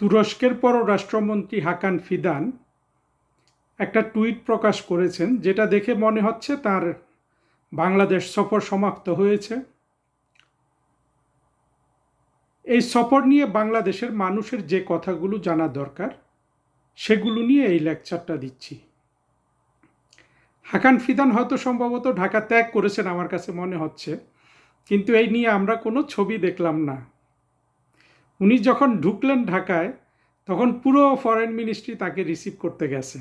তুরস্কের পররাষ্ট্রমন্ত্রী হাকান ফিদান একটা টুইট প্রকাশ করেছেন, যেটা দেখে মনে হচ্ছে তার বাংলাদেশ সফর সমাপ্ত হয়েছে। এই সফর নিয়ে বাংলাদেশের মানুষের যে কথাগুলো জানা দরকার সেগুলো নিয়ে এই লেকচারটা দিচ্ছি। হাকান ফিদান হয়তো সম্ভবত ঢাকা ত্যাগ করেছেন আমার কাছে মনে হচ্ছে, কিন্তু এই নিয়ে আমরা কোনো ছবি দেখলাম না। উনি যখন ঢুকলেন ঢাকায় তখন পুরো ফরেন মিনিস্ট্রি তাকে রিসিভ করতে গেছে।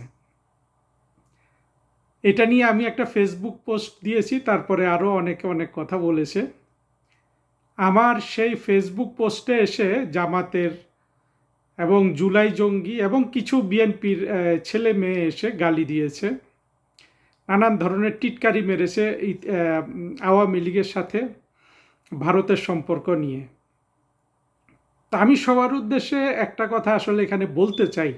এটা নিয়ে আমি একটা ফেসবুক পোস্ট দিয়েছি, তারপরে আরও অনেকে অনেক কথা বলেছে। আমার সেই ফেসবুক পোস্টে এসে জামাতের এবং জুলাই জঙ্গি এবং কিছু বিএনপির ছেলে মেয়ে এসে গালি দিয়েছে, নানান ধরনের টিটকারি মেরেছে আওয়ামী লীগের সাথে ভারতের সম্পর্ক নিয়ে। তা আমি সবার উদ্দেশ্যে একটা কথা আসলে এখানে বলতে চাই।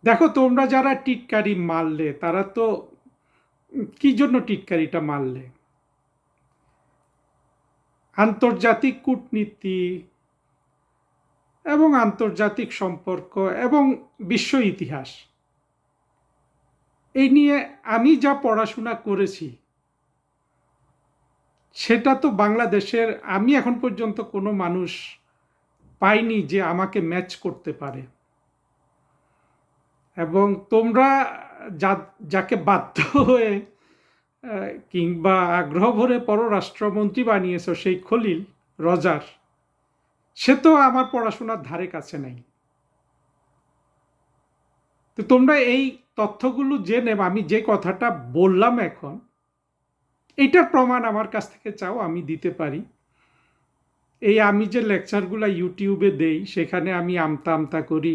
দেখো, তোমরা যারা টিটকারি মারলে তারা তো কি জন্য টিটকারিটা মারলে? আন্তর্জাতিক কূটনীতি এবং আন্তর্জাতিক সম্পর্ক এবং বিশ্ব ইতিহাস, এই নিয়ে আমি যা পড়াশোনা করেছি সেটা তো বাংলাদেশের আমি এখন পর্যন্ত কোনো মানুষ পাইনি যে আমাকে ম্যাচ করতে পারে। এবং তোমরা যাকে বাধ্য হয়ে কিংবা আগ্রহ ভরে পররাষ্ট্রমন্ত্রী বানিয়েছ, সেই খলিল রজার, সে তো আমার পড়াশোনার ধারে কাছে নাই। তো তোমরা এই তথ্যগুলো জেনে আমি যে কথাটা বললাম এখন, এইটার প্রমাণ আমার কাছ থেকে চাও, আমি দিতে পারি। এই আমি যে লেকচারগুলো ইউটিউবে দেই সেখানে আমি আমতা আমতা করি,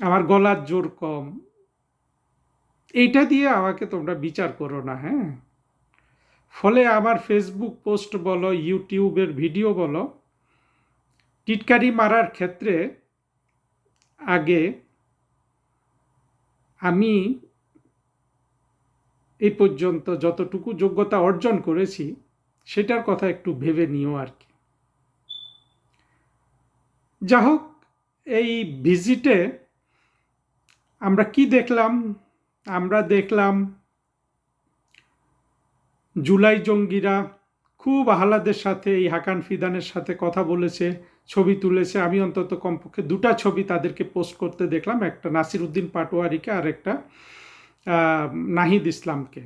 আমার গলার জোর কম, এইটা দিয়ে আমাকে তোমরা বিচার করো না। হ্যাঁ, ফলে আমার ফেসবুক পোস্ট বলো, ইউটিউবের ভিডিও বলো, টিটকারি মারার ক্ষেত্রে আগে আমি এই পর্যন্ত যতটুকু যোগ্যতা অর্জন করেছি সেটার কথা একটু ভেবে নিও আর কি। যা হোক, এই ভিজিটে আমরা কি দেখলাম? আমরা দেখলাম জুলাই জঙ্গিরা খুব আহ্লাদের সাথে এই হাকান ফিদানের সাথে কথা বলেছে, ছবি তুলেছে। আমি অন্তত কমপক্ষে দুটা ছবি তাদেরকে পোস্ট করতে দেখলাম, একটা নাসির উদ্দিন পাটোয়ারিকে আর একটা নাহিদ ইসলামকে।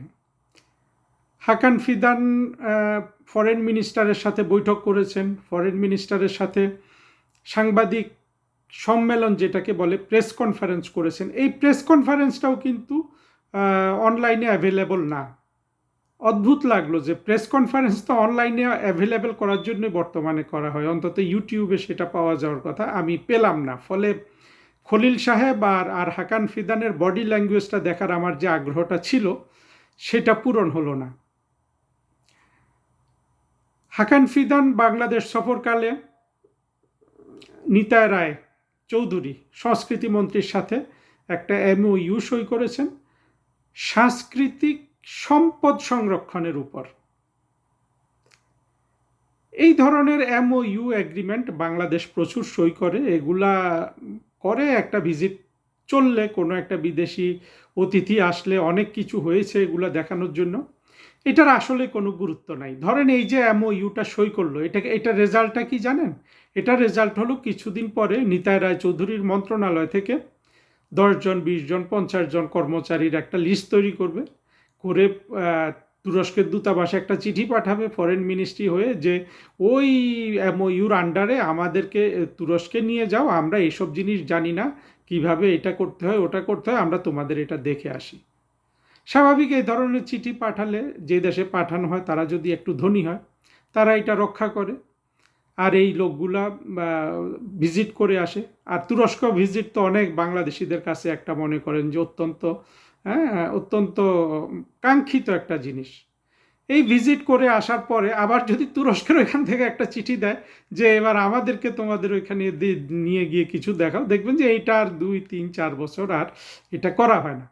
হাকান ফিদান ফরেন মিনিস্টারের সাথে বৈঠক করেছেন, ফরেন মিনিস্টারের সাথে সাংবাদিক সম্মেলন যেটাকে বলে প্রেস কনফারেন্স করেছেন। এই প্রেস কনফারেন্সটাও কিন্তু অনলাইনে অ্যাভেলেবল না। অদ্ভুত লাগলো যে প্রেস কনফারেন্স তো অনলাইনে অ্যাভেলেবেল করার জন্যই বর্তমানে করা হয়, অন্তত ইউটিউবে সেটা পাওয়া যাওয়ার কথা, আমি পেলাম না। ফলে খলিল সাহেব আর হাকান ফিদানের বডি ল্যাঙ্গুয়েজটা দেখার আমার যে আগ্রহটা ছিল সেটা পূরণ হলো না। হাকান ফিদান বাংলাদেশ সফরকালে নিতাই রায় চৌধুরী সংস্কৃতি মন্ত্রীর সাথে একটা MOU সই করেছেন সাংস্কৃতিক সম্পদ সংরক্ষণের উপর। এই ধরনের MOU এগ্রিমেন্ট বাংলাদেশ প্রচুর সই করে, এগুলা করে একটা ভিজিট চললে, কোনো একটা বিদেশি অতিথি আসলে অনেক কিছু হয়েছে এগুলা দেখানোর জন্য। এটার আসলে কোনো গুরুত্ব নাই। ধরেন এই যে MOUটা সই করলো, এটার রেজাল্টটা কি জানেন? এটার রেজাল্ট হলো কিছুদিন পরে নিতাই রায় চৌধুরীর মন্ত্রণালয় থেকে 10 জন, 20 জন, 50 জন কর্মচারীর একটা লিস্ট তৈরি করবে, করে তুরস্কের দূতাবাসে একটা চিঠি পাঠাবে ফরেন মিনিস্ট্রি হয়ে, যে ওই MOUর আন্ডারে আমাদেরকে তুরস্কে নিয়ে যাও, আমরা এইসব জিনিস জানি না, কিভাবে এটা করতে হয় ওটা করতে হয়, আমরা তোমাদের এটা দেখে আসি। স্বাভাবিক এই ধরনের চিঠি পাঠালে যে দেশে পাঠানো হয় তারা যদি একটু ধনী হয় তারা এটা রক্ষা করে, আর এই লোকগুলা ভিজিট করে আসে। আর তুরস্ক ভিজিট তো অনেক বাংলাদেশিদের কাছে একটা মনে করেন যে অত্যন্ত কাঙ্ক্ষিত একটা জিনিস। এই ভিজিট করে আসার পরে আবার যদি তুরস্কের ওইখান থেকে একটা চিঠি দেয় যে এবার আমাদেরকে তোমাদের ওইখানে নিয়ে গিয়ে কিছু দেখাও, দেখবেন যে এইটা আর 2-3-4 বছর আর এটা করা হয় না।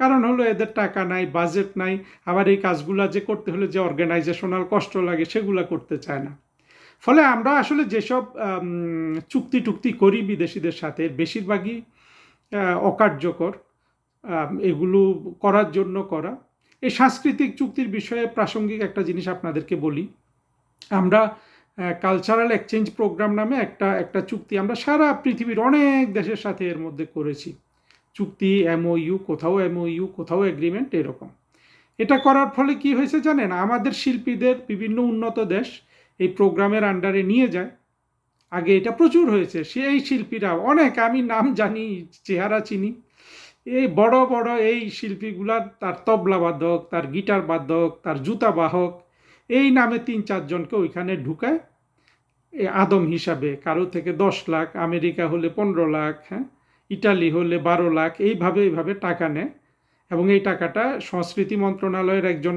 কারণ হলো এদের টাকা নাই, বাজেট নাই, আবার এই কাজগুলা যে করতে হলে যে অর্গানাইজেশনাল কষ্ট লাগে সেগুলা করতে চায় না। ফলে আমরা আসলে যেসব চুক্তি টুক্তি করি বিদেশিদের সাথে বেশিরভাগই অকার্যকর। এগুলো করার জন্য করা। এই সাংস্কৃতিক চুক্তির বিষয়ে প্রাসঙ্গিক একটা জিনিস আপনাদেরকে বলি। আমরা কালচারাল এক্সচেঞ্জ প্রোগ্রাম নামে একটা চুক্তি আমরা সারা পৃথিবীর অনেক দেশের সাথে এর মধ্যে করেছি। চুক্তি, এমওইউ, কোথাও এমওইউ, কোথাও এগ্রিমেন্ট, এরকম। এটা করার ফলে কি হয়েছে জানেন, আমাদের শিল্পীদের বিভিন্ন উন্নত দেশ এই প্রোগ্রামের আন্ডারে নিয়ে যায়। আগে এটা প্রচুর হয়েছে, সেই শিল্পীরা অনেক, আমি নাম জানি, চেহারা চিনি, এই বড় বড় এই শিল্পীগুলার, তার তবলা বাদক, তার গিটার বাদক, তার জুতা বাহক, এই নামে ৩-৪ জনকে ওইখানে ঢুকায় আদম হিসাবে। কারো থেকে 10 লাখ, আমেরিকা হলে 15 লাখ, হ্যাঁ, ইটালি হলে 12 লাখ, এইভাবে টাকা নেয়। এবং এই টাকাটা সংস্কৃতি মন্ত্রণালয়ের একজন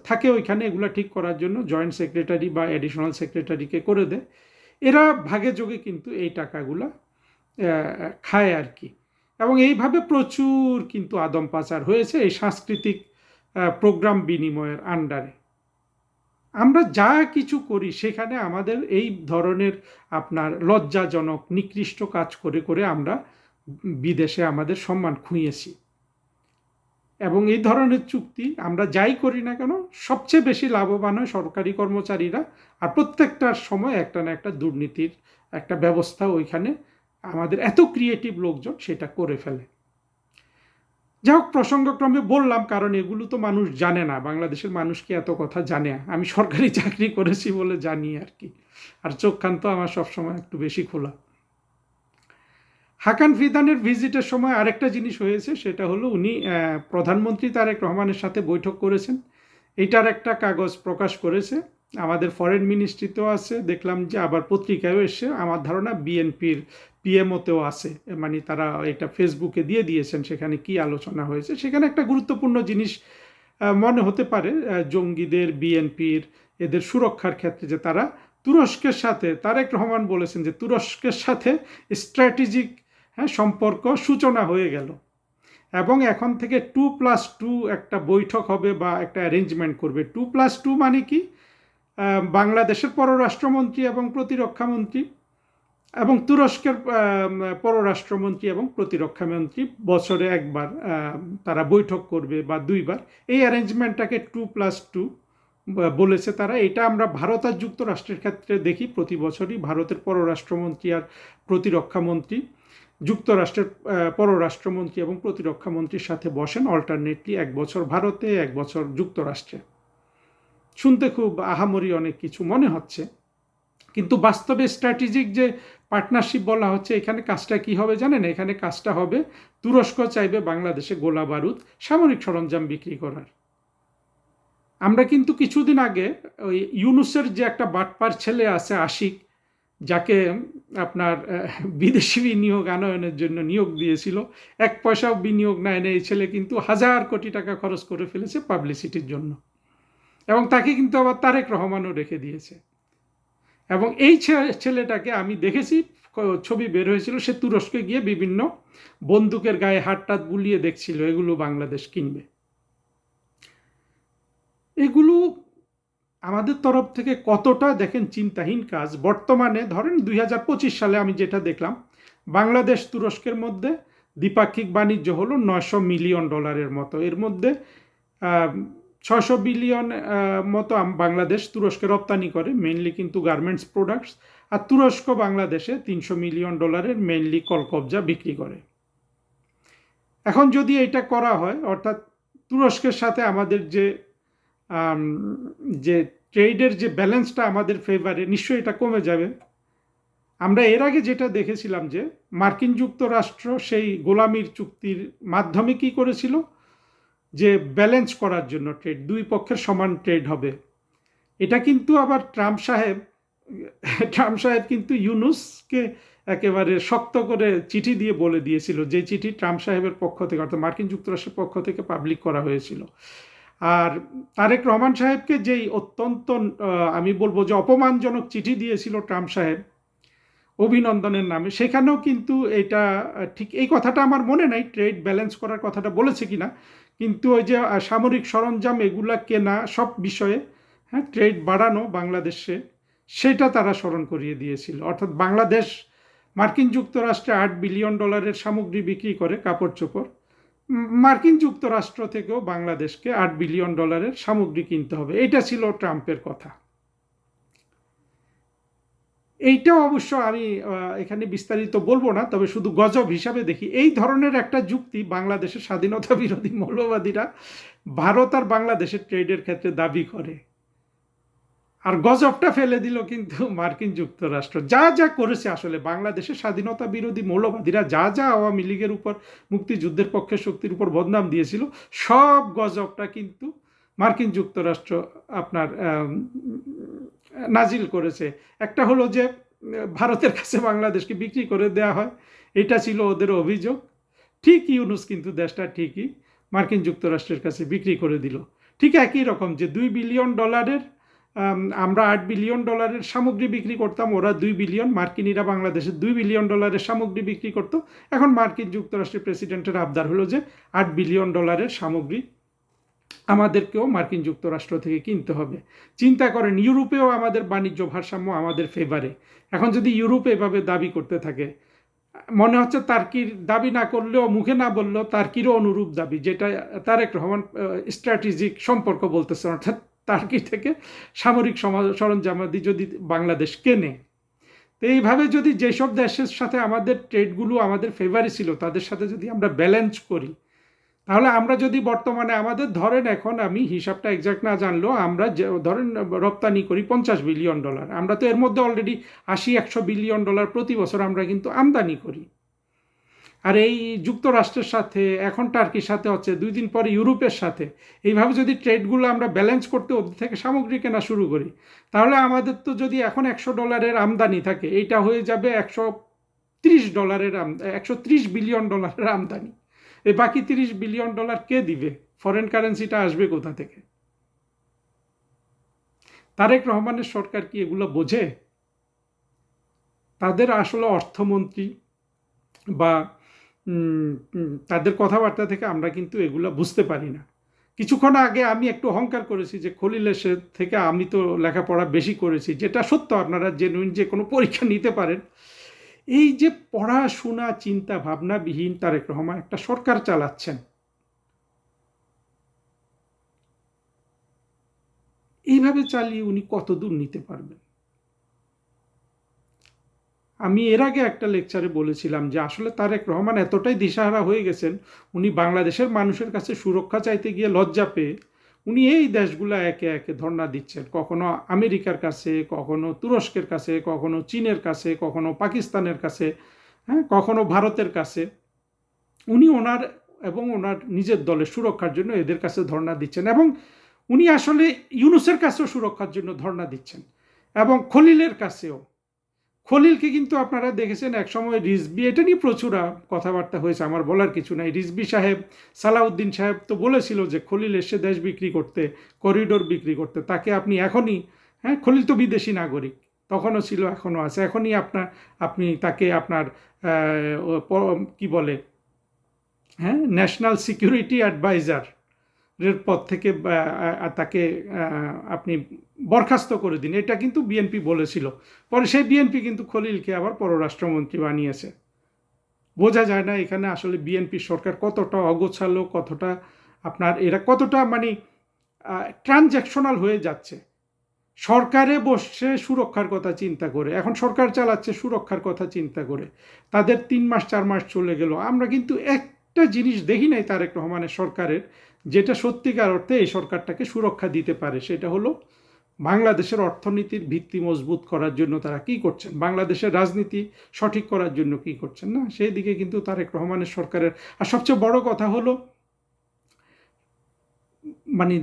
থাকে ওইখানে এগুলো ঠিক করার জন্য, জয়েন্ট সেক্রেটারি বা অ্যাডিশনাল সেক্রেটারিকে করে দেয়। এরা ভাগে যোগে কিন্তু এই টাকাগুলো খায় আর কি। এবং এইভাবে প্রচুর কিন্তু আদম পাচার হয়েছে এই সাংস্কৃতিক প্রোগ্রাম বিনিময়ের আন্ডারে। আমরা যা কিছু করি সেখানে আমাদের এই ধরনের আপনার লজ্জাজনক নিকৃষ্ট কাজ করে করে আমরা বিদেশে আমাদের সম্মান খুঁইয়েছি। এবং এই ধরনের চুক্তি আমরা যাই করি না কেন সবচেয়ে বেশি লাভবান হয় সরকারি কর্মচারীরা। আর প্রত্যেকটার সময় একটা না একটা দুর্নীতির একটা ব্যবস্থা ওইখানে আমাদের এত ক্রিয়েটিভ লোকজন সেটা করে ফেলে। যাই হোক, প্রসঙ্গক্রমে বললাম কারণ এগুলো তো মানুষ জানে না, বাংলাদেশের মানুষ কি এত কথা জানে? আমি সরকারি চাকরি করেছি বলে জানি আর কি। আর চোখ কান তো আমার সবসময় একটু বেশি খোলা। হাকান ফিদানের ভিজিটের সময় আরেকটা জিনিস হয়েছে, সেটা হলো উনি প্রধানমন্ত্রী তারেক রহমানের সাথে বৈঠক করেছেন। এইটার একটা কাগজ প্রকাশ করেছে, আমাদের ফরেন মিনিস্ট্রিতেও আছে, দেখলাম যে আবার পত্রিকায়ও এসে, আমার ধারণা বিএনপির পিএমওতেও আছে, মানে তারা এটা ফেসবুকে দিয়ে দিয়েছেন সেখানে কি আলোচনা হয়েছে। সেখানে একটা গুরুত্বপূর্ণ জিনিস মনে হতে পারে, জঙ্গিদের, বিএনপির এদের সুরক্ষার ক্ষেত্রে যে তারা তুরস্কের সাথে, তারেক রহমান বলেছেন যে তুরস্কের সাথে স্ট্র্যাটেজিক সম্পর্ক সূচনা হয়ে গেল এবং এখন থেকে 2+2 একটা বৈঠক হবে বা একটা অ্যারেঞ্জমেন্ট করবে। 2+2 মানে কি, বাংলাদেশের পররাষ্ট্রমন্ত্রী এবং প্রতিরক্ষামন্ত্রী এবং তুরস্কের পররাষ্ট্রমন্ত্রী এবং প্রতিরক্ষামন্ত্রী বছরে একবার তারা বৈঠক করবে বা 2বার। এই অ্যারেঞ্জমেন্টটাকে 2+2 বলেছে তারা। এটা আমরা ভারত আর যুক্তরাষ্ট্রের ক্ষেত্রে দেখি, প্রতি বছরই ভারতের পররাষ্ট্রমন্ত্রী আর প্রতিরক্ষামন্ত্রী যুক্তরাষ্ট্রের পররাষ্ট্রমন্ত্রী এবং প্রতিরক্ষামন্ত্রীর সাথে বসেন অল্টারনেটলি, 1 বছর ভারতে, 1 বছর যুক্তরাষ্ট্রে। শুনতে খুব আহামরি অনেক কিছু মনে হচ্ছে, কিন্তু বাস্তবে স্ট্র্যাটেজিক যে পার্টনারশিপ বলা হচ্ছে, এখানে কাজটা কি হবে জানেন? এখানে কাজটা হবে, তুরস্ক চাইবে বাংলাদেশে গোলা বারুদ, সামরিক সরঞ্জাম বিক্রি করার। আমরা কিন্তু কিছুদিন আগে ওই ইউনুসের যে একটা বাটপার ছেলে আছে আশিক, যাকে আপনার বিদেশি বিনিয়োগ আনয়নের জন্য নিয়োগ দিয়েছিল, 1 পয়সাও বিনিয়োগ না এনে এই ছেলে কিন্তু 1000 কোটি টাকা খরচ করে ফেলেছে পাবলিসিটির জন্য। এবং তাকে কিন্তু আবার তারেক রহমানও রেখে দিয়েছে। এবং এই ছেলেটাকে আমি দেখেছি, ছবি বের হয়েছিল, সে তুরস্কে গিয়ে বিভিন্ন বন্দুকের গায়ে হাত বুলিয়ে দেখছিল এগুলো বাংলাদেশ কিনবে। এগুলো আমাদের তরফ থেকে কতটা দেখেন চিন্তাহীন কাজ। বর্তমানে ধরেন 2025 সালে আমি যেটা দেখলাম, বাংলাদেশ তুরস্কের মধ্যে দ্বিপাক্ষিক বাণিজ্য হলো $900 মিলিয়ন মতো। এর মধ্যে 600 বিলিয়ন মতো বাংলাদেশ তুরস্কে রপ্তানি করে, মেইনলি কিন্তু গার্মেন্টস প্রোডাক্টস। আর তুরস্ক বাংলাদেশে $300 মিলিয়ন মেইনলি কলকবজা বিক্রি করে। এখন যদি এটা করা হয়, অর্থাৎ তুরস্কের সাথে আমাদের যে ট্রেডের যে ব্যালেন্সটা আমাদের ফেভারে, নিশ্চয়ই এটা কমে যাবে। আমরা এর আগে যেটা দেখেছিলাম যে মার্কিন যুক্তরাষ্ট্র সেই গোলামির চুক্তির মাধ্যমে কি করেছিল, যে ব্যালেন্স করার জন্য ট্রেড, 2 পক্ষের সমান ট্রেড হবে। এটা কিন্তু আবার ট্রাম্প সাহেব কিন্তু ইউনুসকে একেবারে শক্ত করে চিঠি দিয়ে বলে দিয়েছিল, যে চিঠি ট্রাম্প সাহেবের পক্ষ থেকে, অর্থাৎ মার্কিন যুক্তরাষ্ট্রের পক্ষ থেকে পাবলিক করা হয়েছিল। আর তারেক রহমান সাহেবকে যেই অত্যন্ত আমি বলবো যে অপমানজনক চিঠি দিয়েছিল ট্রাম্প সাহেব অভিনন্দনের নামে, সেখানেও কিন্তু এটা ঠিক এই কথাটা আমার মনে নাই ট্রেড ব্যালেন্স করার কথাটা বলেছে কিনা, কিন্তু ওই যে সামরিক সরঞ্জাম এগুলা কেনা সব বিষয়ে, হ্যাঁ, ট্রেড বাড়ানো বাংলাদেশে, সেটা তারা স্মরণ করিয়ে দিয়েছিল। অর্থাৎ বাংলাদেশ মার্কিন যুক্তরাষ্ট্রে $8 বিলিয়ন সামগ্রী বিক্রি করে, কাপড় চোপড়। মার্কিন যুক্তরাষ্ট্র থেকেও বাংলাদেশকে $8 বিলিয়ন সামগ্রী কিনতে হবে, এটা ছিল ট্রাম্পের কথা। এইটাও অবশ্য আমি এখানে বিস্তারিত বলবো না, তবে শুধু গজব হিসাবে দেখি। এই ধরনের একটা যুক্তি বাংলাদেশের স্বাধীনতা বিরোধী মৌলবাদীরা ভারত আর বাংলাদেশের ট্রেডের ক্ষেত্রে দাবি করে, আর গজবটা ফেলে দিল কিন্তু মার্কিন যুক্তরাষ্ট্র। যা যা করেছে আসলে বাংলাদেশের স্বাধীনতা বিরোধী মৌলবাদীরা, যা যা আওয়ামী লীগের উপর, মুক্তিযুদ্ধের পক্ষের শক্তির উপর বদনাম দিয়েছিল, সব গজবটা কিন্তু মার্কিন যুক্তরাষ্ট্র আপনার নাজিল করেছে। একটা হলো যে ভারতের কাছে বাংলাদেশকে বিক্রি করে দেয়া হয়, এটা ছিল ওদের অভিযোগ। ঠিক ইউনূস কিন্তু দেশটা ঠিকই মার্কিন যুক্তরাষ্ট্রের কাছে বিক্রি করে দিল। ঠিক একই রকম যে $2 বিলিয়ন, আমরা $8 বিলিয়ন সামগ্রী বিক্রি করতাম, ওরা 2 বিলিয়ন, মার্কিনিরা বাংলাদেশে $2 বিলিয়ন সামগ্রী বিক্রি করত। এখন মার্কিন যুক্তরাষ্ট্রের প্রেসিডেন্টের আবদার হলো যে $8 বিলিয়ন সামগ্রী আমাদেরকেও মার্কিন যুক্তরাষ্ট্র থেকে কিনতে হবে। চিন্তা করেন, ইউরোপেও আমাদের বাণিজ্য ভারসাম্য আমাদের ফেভারে। এখন যদি ইউরোপ এভাবে দাবি করতে থাকে, মনে হচ্ছে তার্কির দাবি না করলেও, মুখে না বললেও তার্কিরও অনুরূপ দাবি, যেটা তারেক রহমান স্ট্র্যাটেজিক সম্পর্ক বলতেছেন, অর্থাৎ টার্কি থেকে সামরিক সরঞ্জামাদি যদি বাংলাদেশ কেনে। তো এইভাবে যদি যেসব দেশের সাথে আমাদের ট্রেডগুলো আমাদের ফেভারে ছিল তাদের সাথে যদি আমরা ব্যালেন্স করি, তাহলে আমরা যদি বর্তমানে আমাদের ধরেন, এখন আমি হিসাবটা এক্সাক্ট না জানলেও আমরা ধরেন রপ্তানি করি $50 বিলিয়ন, আমরা তো এর মধ্যে অলরেডি 80-100 বিলিয়ন ডলার প্রতি বছর আমরা কিন্তু আমদানি করি। আর এই যুক্তরাষ্ট্রের সাথে, এখন টার্কির সাথে হচ্ছে, 2 দিন পরে ইউরোপের সাথে, এইভাবে যদি ট্রেডগুলো আমরা ব্যালেন্স করতে ওদের থেকে সামগ্রী কেনা শুরু করি, তাহলে আমাদের তো যদি এখন $100 আমদানি থাকে, এইটা হয়ে যাবে $130 $130 বিলিয়ন আমদানি। এই বাকি $30 বিলিয়ন কে দিবে? ফরেন কারেন্সিটা আসবে কোথা থেকে? তারেক রহমানের সরকার কি এগুলো বোঝে? তাদের আসলে অর্থমন্ত্রী বা তাদের কথাবার্তা থেকে আমরা কিন্তু এগুলো বুঝতে পারি না। কিছুক্ষণ আগে আমি একটু অহংকার করেছি যে খলিলের থেকে আমি তো লেখাপড়া বেশি করেছি, যেটা সত্য। আপনারা জেনুইন যে কোনো পরীক্ষা নিতে পারেন। এই যে পড়াশোনা চিন্তা ভাবনাবিহীন তারেক রহমান একটা সরকার চালাচ্ছেন, এইভাবে চালিয়ে উনি কত দূর নিতে পারবেন? আমি এর আগে একটা লেকচারে বলেছিলাম যে আসলে তারেক রহমান এতটাই দিশাহারা হয়ে গেছেন, উনি বাংলাদেশের মানুষের কাছে সুরক্ষা চাইতে গিয়ে লজ্জা পেয়ে উনি এই দেশগুলো একে একে ধর্ণা দিচ্ছেন। কখনো আমেরিকার কাছে, কখনো তুরস্কের কাছে, কখনো চীনের কাছে, কখনো পাকিস্তানের কাছে, হ্যাঁ, কখনো ভারতের কাছে। উনি ওনার এবং ওনার নিজের দলের সুরক্ষার জন্য এদের কাছে ধর্ণা দিচ্ছেন, এবং উনি আসলে ইউনূসের কাছেও সুরক্ষার জন্য ধর্ণা দিচ্ছেন, এবং খলিলের কাছেও। খলিলকে কিন্তু আপনারা দেখেছেন একসময় রিজভী, এটা নিয়ে প্রচুর কথাবার্তা হয়েছে, আমার বলার কিছু নাই। রিজভী সাহেব, সালাউদ্দিন সাহেব তো বলেছিল যে খলিল এসে দেশ বিক্রি করতে, করিডোর বিক্রি করতে, তাকে আপনি এখনই, হ্যাঁ, খলিল তো বিদেশি নাগরিক, তখনও ছিল, এখনও আছে, এখনই আপনি তাকে আপনার কি বলে, হ্যাঁ, ন্যাশনাল সিকিউরিটি অ্যাডভাইজার এর পদ থেকে তাকে আপনি বরখাস্ত করে দিন, এটা কিন্তু বিএনপি বলেছিল। পরে সেই বিএনপি কিন্তু খলিলকে আবার পররাষ্ট্রমন্ত্রী বানিয়েছে। বোঝা যায় না এখানে আসলে বিএনপি সরকার কতটা অগোছালো, কতটা আপনার এরা কতটা মানে ট্রানজ্যাকশনাল হয়ে যাচ্ছে। সরকারে বসছে সুরক্ষার কথা চিন্তা করে, এখন সরকার চালাচ্ছে সুরক্ষার কথা চিন্তা করে। তাদের 3 মাস 4 মাস চলে গেল, আমরা কিন্তু একটা জিনিস দেখি নাই তারেক রহমানের সরকারের, যেটা সত্যিকার অর্থে এই সরকারটাকে সুরক্ষা দিতে পারে। সেটা হলো বাংলাদেশের অর্থনীতির ভিত্তি মজবুত করার জন্য তারা কি করছেন, বাংলাদেশের রাজনীতি সঠিক করার জন্য কি করছেন না, সেই দিকে কিন্তু তারেক রহমানের সরকারের। আর সবচেয়ে বড় কথা হলো, মানে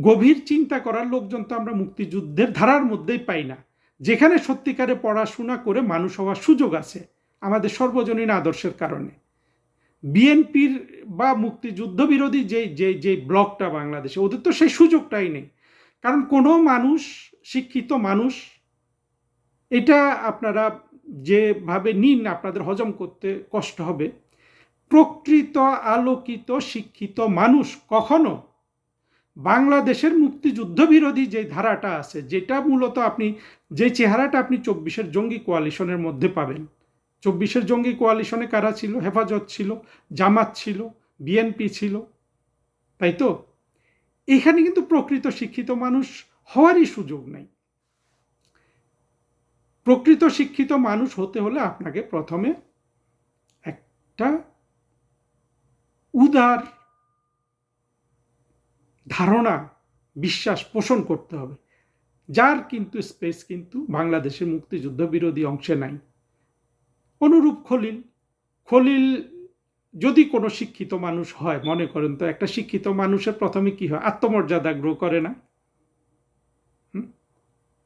গভীর চিন্তা করার লোকজন তো আমরা মুক্তিযুদ্ধের ধারার মধ্যেই পাই না, যেখানে সত্যিকারে পড়াশোনা করে মানুষ হওয়ার সুযোগ আছে আমাদের সর্বজনীন আদর্শের কারণে। বিএনপির বা মুক্তিযুদ্ধ বিরোধী যে ব্লকটা বাংলাদেশে, ওদের তো সেই সুযোগটাই নেই। কারণ কোনো মানুষ, শিক্ষিত মানুষ, এটা আপনারা যেভাবে নিন আপনাদের হজম করতে কষ্ট হবে। প্রকৃত আলোকিত শিক্ষিত মানুষ কখনো বাংলাদেশের মুক্তিযুদ্ধ বিরোধী যে ধারাটা আছে, যেটা মূলত আপনি যে চেহারাটা আপনি 24-এর জঙ্গি কোয়ালিশনের মধ্যে পাবেন। 24-এর জঙ্গি কোয়ালিশনে কারা ছিল? হেফাজত ছিল, জামাত ছিল, বিএনপি ছিল, তাই তো? এখানে কিন্তু প্রকৃত শিক্ষিত মানুষ হওয়ারই সুযোগ নাই। প্রকৃত শিক্ষিত মানুষ হতে হলে আপনাকে প্রথমে একটা উদার ধারণা, বিশ্বাস পোষণ করতে হবে, যার কিন্তু স্পেস কিন্তু বাংলাদেশের মুক্তিযুদ্ধ বিরোধী অংশে নাই। অনুরূপ খলিল, খলিল যদি কোনো শিক্ষিত মানুষ হয়, মনে করেন তো একটা শিক্ষিত মানুষের প্রথমে কি হয়? আত্মমর্যাদা গ্রো করে না?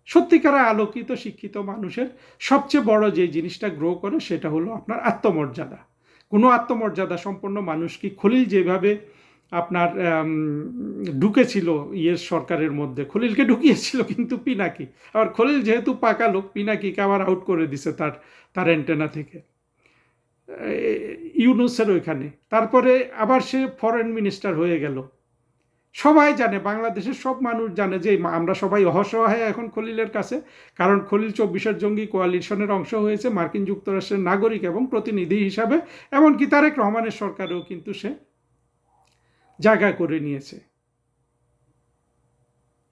সত্যিকার আলোকিত শিক্ষিত মানুষের সবচেয়ে বড় যে জিনিসটা গ্রো করে সেটা হলো আপনার আত্মমর্যাদা। কোনো আত্মমর্যাদা সম্পন্ন মানুষ কি খলিল যেভাবে আপনার ঢুকেছিল সরকারের মধ্যে, খলিলকে ঢুকিয়েছিল কিন্তু পিনাকি, আবার খলিল যেহেতু পাকা লোক, পিনাকিকে আবার আউট করে দিছে তার অ্যান্টেনা থেকে ইউনুসের ওইখানে। তারপরে আবার সে ফরেন মিনিস্টার হয়ে গেল। সবাই জানে, বাংলাদেশের সব মানুষ জানে যে আমরা সবাই অসহায় এখন খলিলের কাছে, কারণ খলিল 24-এর জঙ্গি কোয়ালিশনের অংশ হয়েছে, মার্কিন যুক্তরাষ্ট্রের নাগরিক এবং প্রতিনিধি হিসাবে, এমনকি তারেক রহমানের সরকারেও কিন্তু সে জায়গা করে নিয়েছে।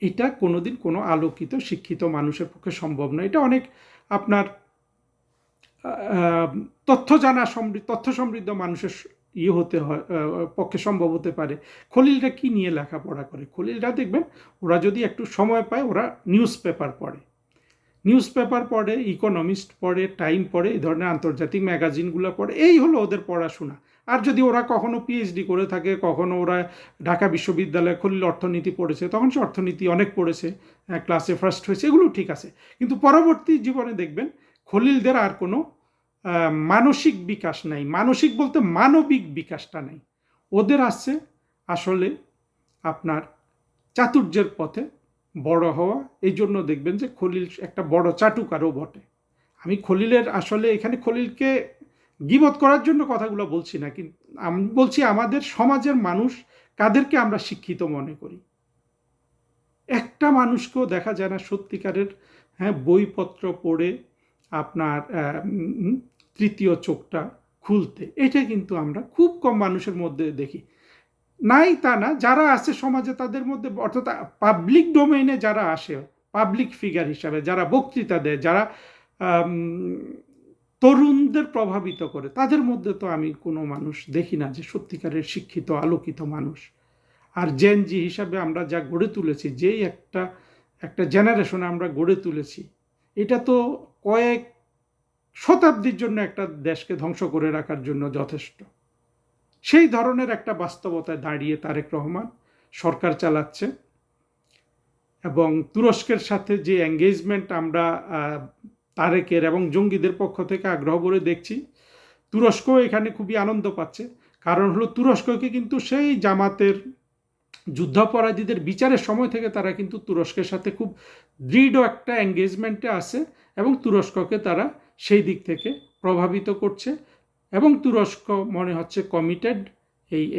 এটা কোনোদিন কোনো আলোকিত শিক্ষিত মানুষের পক্ষে সম্ভব নয়। এটা অনেক আপনার তথ্য সমৃদ্ধ মানুষের হতে হয়, পক্ষে সম্ভব হতে পারে। খলিলরা কি নিয়ে লেখাপড়া করে? খলিলরা দেখবেন ওরা যদি একটু সময় পায় ওরা নিউজ পেপার পড়ে, ইকোনমিস্ট পড়ে, টাইম পড়ে, এই ধরনের আন্তর্জাতিক ম্যাগাজিনগুলো পড়ে, এই হলো ওদের পড়াশোনা। আর যদি ওরা কখনো পিএইচডি করে থাকে, কখনো ওরা ঢাকা বিশ্ববিদ্যালয়ে খলিল অর্থনীতি পড়েছে, তখন সে অর্থনীতি অনেক পড়েছে, ক্লাসে ফার্স্ট হয়েছে, এগুলো ঠিক আছে। কিন্তু পরবর্তী জীবনে দেখবেন খলিলদের আর কোনো মানসিক বিকাশ নাই, মানসিক বলতে মানবিক বিকাশটা নাই। ওদের আছে আসলে আপনার চাতুর্যের পথে বড় হওয়া। এই জন্য দেখবেন যে খলিল একটা বড় চাটুকারও বটে। আমি খলিলের আসলে এখানে খলিলকে গীবত করার জন্য কথাগুলো বলছি না, কিন্তু আমি বলছি আমাদের সমাজের মানুষ কাদেরকে আমরা শিক্ষিত মনে করি। একটা মানুষকেও দেখা যায় না সত্যিকারের বইপত্র পড়ে আপনার তৃতীয় চোখটা খুলতে। এটা কিন্তু আমরা খুব কম মানুষের মধ্যে দেখি। নাই তা না, যারা আছে সমাজে তাদের মধ্যে, অর্থাৎ পাবলিক ডোমেইনে যারা আসে, পাবলিক ফিগার হিসাবে যারা বক্তৃতা দেয়, যারা তরুণদের প্রভাবিত করে, তাদের মধ্যে তো আমি কোনো মানুষ দেখি না যে সত্যিকারের শিক্ষিত আলোকিত মানুষ। আর জেন জি হিসাবে আমরা যা গড়ে তুলেছি, যেই একটা জেনারেশন আমরা গড়ে তুলেছি, এটা তো কয়েক শতাব্দীর জন্য একটা দেশকে ধ্বংস করে রাখার জন্য যথেষ্ট। সেই ধরনের একটা বাস্তবতায় দাঁড়িয়ে তারেক রহমান সরকার চালাচ্ছে। এবং তুরস্কের সাথে যে এঙ্গেজমেন্ট আমরা তারেকের এবং জঙ্গিদের পক্ষ থেকে আগ্রহ করে দেখছি, তুরস্ক এখানে খুবই আনন্দ পাচ্ছে। কারণ হলো তুরস্ককে কিন্তু সেই জামাতের যুদ্ধাপরাধীদের বিচারের সময় থেকে তারা কিন্তু তুরস্কের সাথে খুব দৃঢ় একটা এঙ্গেজমেন্টে আছে, এবং তুরস্ককে তারা সেই দিক থেকে প্রভাবিত করছে। এবং তুরস্ক মনে হচ্ছে কমিটেড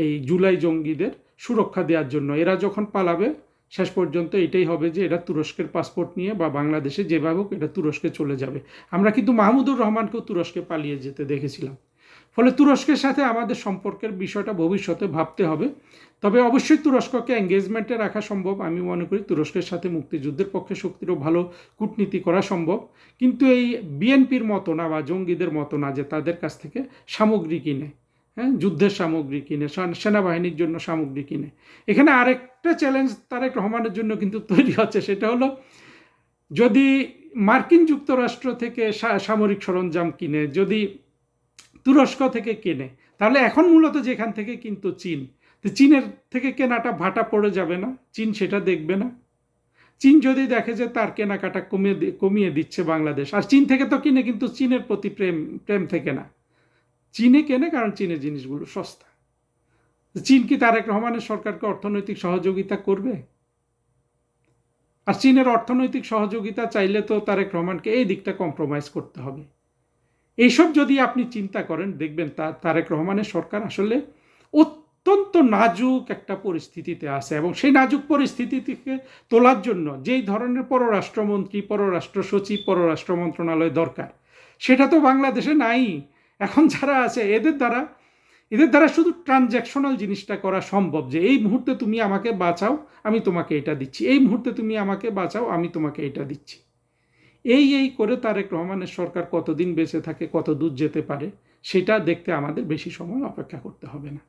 এই জুলাই জঙ্গিদের সুরক্ষা দেওয়ার জন্য। এরা যখন পালাবে শেষ পর্যন্ত এটাই হবে যে এরা তুরস্কের পাসপোর্ট নিয়ে বা বাংলাদেশে যেভাবে হোক এটা তুরস্কে চলে যাবে। আমরা কিন্তু মাহমুদুর রহমানকেও তুরস্কে পালিয়ে যেতে দেখেছিলাম। ফলে তুরস্কের সাথে আমাদের সম্পর্কের বিষয়টা ভবিষ্যতে ভাবতে হবে। তবে অবশ্যই তুরস্ককে এঙ্গেজমেন্টে রাখা সম্ভব। আমি মনে করি তুরস্কের সাথে মুক্তিযুদ্ধের পক্ষে শক্তিরও ভালো কূটনীতি করা সম্ভব। কিন্তু এই বিএনপির মতো না বা জঙ্গিদের মতো না যে তাদের কাছ থেকে সামগ্রী কিনে, যুদ্ধের সামগ্রী কিনে, সেনাবাহিনীর জন্য সামগ্রী কিনে। এখানে আরেকটা চ্যালেঞ্জ তারেক রহমানের জন্য কিন্তু তৈরি হচ্ছে, সেটা হলো যদি মার্কিন যুক্তরাষ্ট্র থেকে সামরিক সরঞ্জাম কিনে, যদি তুরস্ক থেকে কেনে, তাহলে এখন মূলত যেখান থেকে কিন্তু চীনের থেকে কেনাটা ভাটা পড়ে যাবে না? চীন সেটা দেখবে না। চীন যদি দেখে যে তার কেনাকাটা কমিয়ে দিচ্ছে বাংলাদেশ, আর চীন থেকে তো কিনে কিন্তু চীনের প্রতি প্রেম থেকে না, চীনে কেনে কারণ চীনের জিনিসগুলো সস্তা। চীন কি তারেক রহমানের সরকারকে অর্থনৈতিক সহযোগিতা করবে? আর চীনের অর্থনৈতিক সহযোগিতা চাইলে তো তারেক রহমানকে এই দিকটা কম্প্রোমাইজ করতে হবে। এইসব যদি আপনি চিন্তা করেন, দেখবেন তারেক রহমানের সরকার আসলে অত্যন্ত নাজুক একটা পরিস্থিতিতে আছে, এবং সেই নাজুক পরিস্থিতি থেকে তোলার জন্য যেই ধরনের পররাষ্ট্রমন্ত্রী, পররাষ্ট্র সচিব, পররাষ্ট্র মন্ত্রণালয় দরকার, সেটা তো বাংলাদেশে নাই। এখন যারা আছে এদের দ্বারা শুধু ট্রানজ্যাকশনাল জিনিসটা করা সম্ভব, যে এই মুহূর্তে তুমি আমাকে বাঁচাও, আমি তোমাকে এটা দিচ্ছি, এই মুহূর্তে তুমি আমাকে বাঁচাও, আমি তোমাকে এটা দিচ্ছি। এই করে তারেক রহমানের সরকার কতদিন বেঁচে থাকে, কত দূর যেতে পারে, সেটা দেখতে আমাদের বেশি সময় অপেক্ষা করতে হবে না।